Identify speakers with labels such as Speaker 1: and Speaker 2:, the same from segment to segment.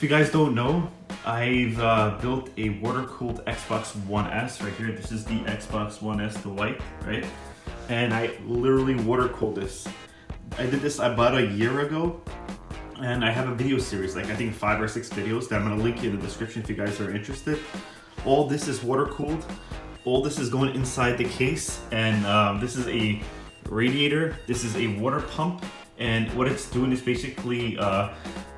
Speaker 1: If you guys don't know, I've built a water-cooled Xbox One S right here. This is the Xbox One S, the white, right? And I literally water-cooled this. I did this about a year ago, and I have a video series, like I think 5 or 6 videos that I'm gonna link in the description if you guys are interested. All this is water-cooled. All this is going inside the case, and this is a radiator. This is a water pump, and what it's doing is basically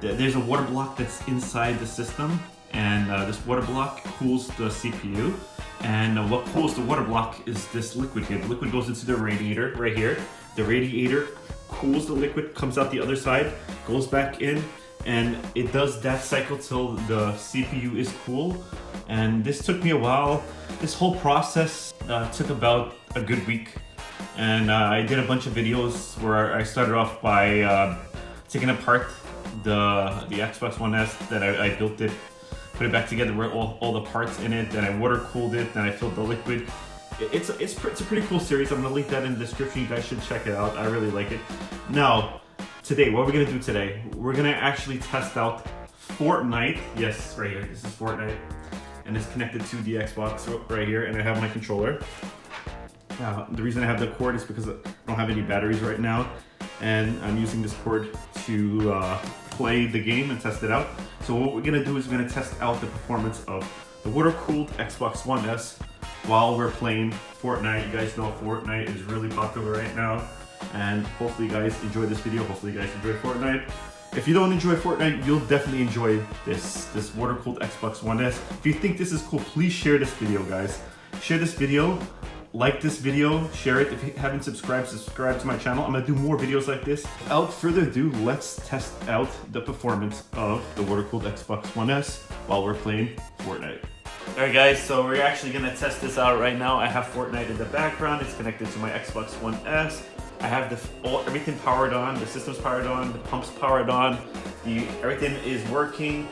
Speaker 1: there's a water block that's inside the system, and this water block cools the CPU. And what cools the water block is this liquid here. The liquid goes into the radiator right here. The radiator cools the liquid, comes out the other side, goes back in, and it does that cycle till the CPU is cool. And this took me a while. This whole process took about a good week. And I did a bunch of videos where I started off by taking apart the Xbox One S that I built it, put it back together with all the parts in it, then I water cooled it, then I filled the liquid. It's a pretty cool series. I'm gonna link that in the description. You guys should check it out. I really like it. Now, today, what we're gonna do today, we're gonna actually test out Fortnite. Yes, right here, this is Fortnite. And it's connected to the Xbox right here, and I have my controller. The reason I have the cord is because I don't have any batteries right now, and I'm using this cord to play the game and test it out. So what we're gonna do is we're gonna test out the performance of the water-cooled Xbox One S while we're playing Fortnite. You guys know Fortnite is really popular right now, and hopefully you guys enjoy this video. Hopefully you guys enjoy Fortnite. If you don't enjoy Fortnite, you'll definitely enjoy this water-cooled Xbox One S. If you think this is cool, please share this video, guys. Share this video. Like this video, share it. If you haven't subscribed, subscribe to my channel. I'm gonna do more videos like this. Without further ado, let's test out the performance of the water-cooled Xbox One S while we're playing Fortnite. All right, guys, so we're actually gonna test this out right now. I have Fortnite in the background. It's connected to my Xbox One S. I have everything powered on. The system's powered on. The pump's powered on. Everything is working.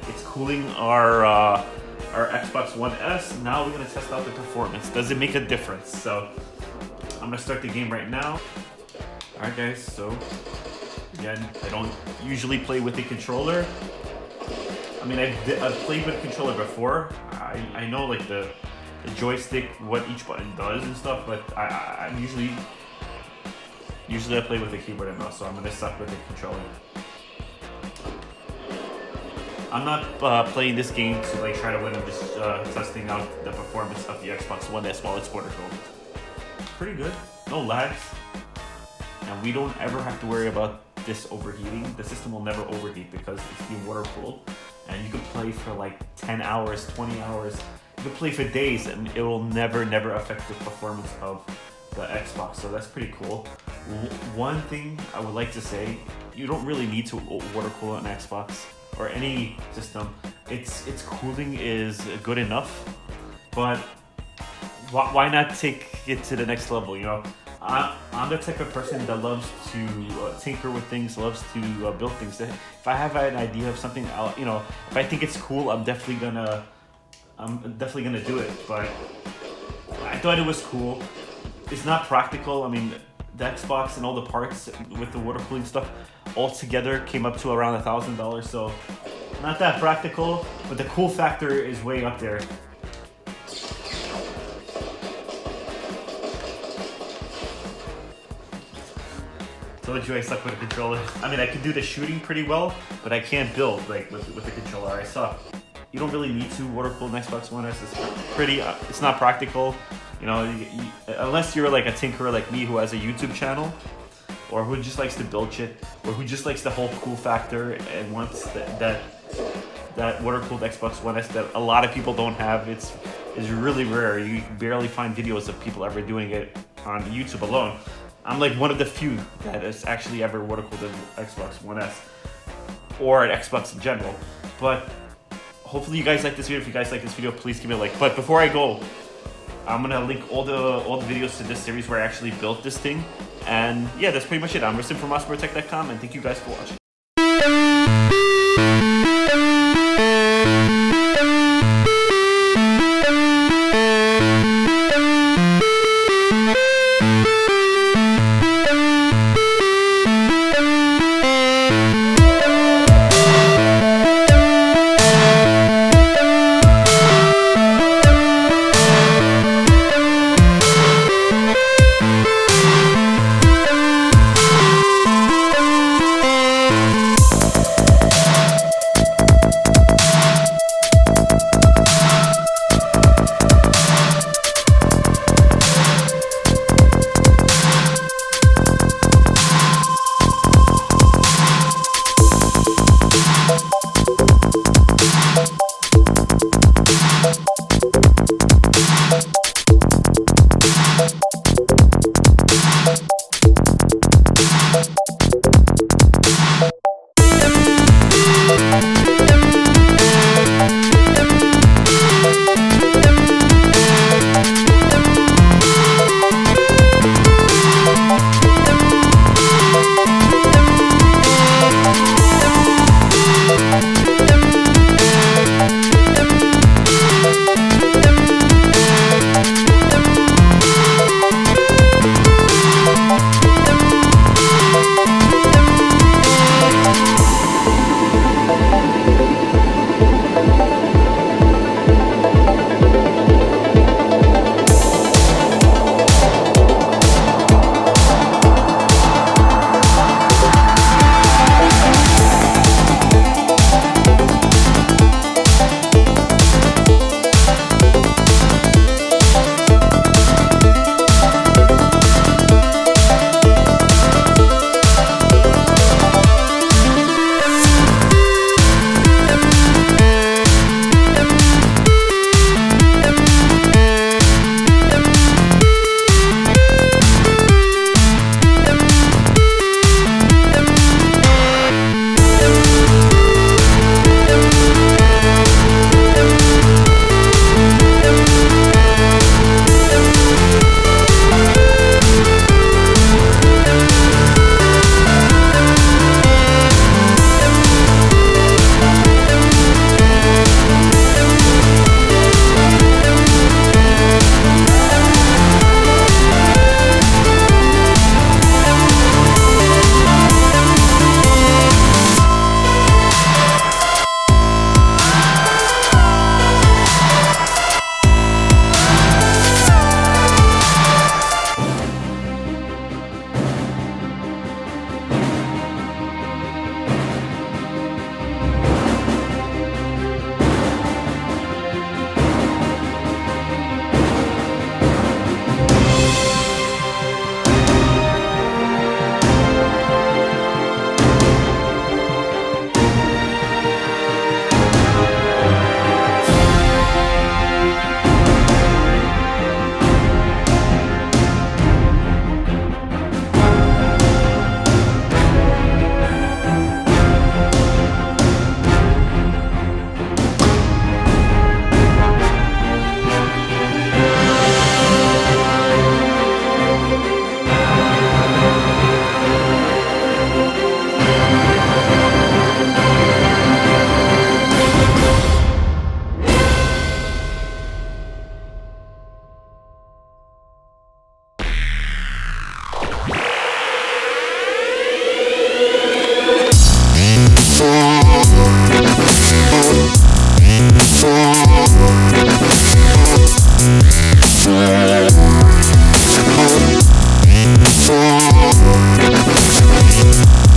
Speaker 1: It's cooling our Xbox One S. Now we're gonna test out the performance. Does it make a difference? So I'm gonna start the game right now. All right, guys, so again, I don't usually play with the controller. I mean, I've played with a controller before. I know like the joystick, what each button does and stuff, but I'm usually I play with the keyboard and mouse, so I'm gonna suck with the controller. I'm not playing this game to like try to win. I'm just testing out the performance of the Xbox One S while it's water-cooled. Pretty good, no lags, and we don't ever have to worry about this overheating. The system will never overheat because it's being water-cooled, and you can play for like 10 hours, 20 hours. You can play for days, and it will never affect the performance of the Xbox. So that's pretty cool. One thing I would like to say, you don't really need to water-cool an Xbox or any system. Its cooling is good enough, but why not take it to the next level? You know, I'm the type of person that loves to tinker with things, loves to build things. If I have an idea of something, you know, if I think it's cool, I'm definitely gonna do it. But I thought it was cool. It's not practical. I mean, the Xbox and all the parts with the water cooling stuff all together came up to around $1,000, so not that practical, but the cool factor is way up there. Told you I suck with a controller. I mean, I can do the shooting pretty well, but I can't build like with the controller. I suck. You don't really need to water cool an Xbox One S. It's not practical. You know, unless you're like a tinkerer like me who has a YouTube channel, or who just likes to build shit, or who just likes the whole cool factor and wants that water-cooled Xbox One S that a lot of people don't have. It's really rare. You barely find videos of people ever doing it on YouTube alone. I'm like one of the few that has actually ever water-cooled an Xbox One S or an Xbox in general. But hopefully you guys like this video. If you guys like this video, please give me a like. But before I go, I'm gonna link all the videos to this series where I actually built this thing. And yeah, that's pretty much it. I'm Rustin from OsborTech.com, and thank you guys for watching.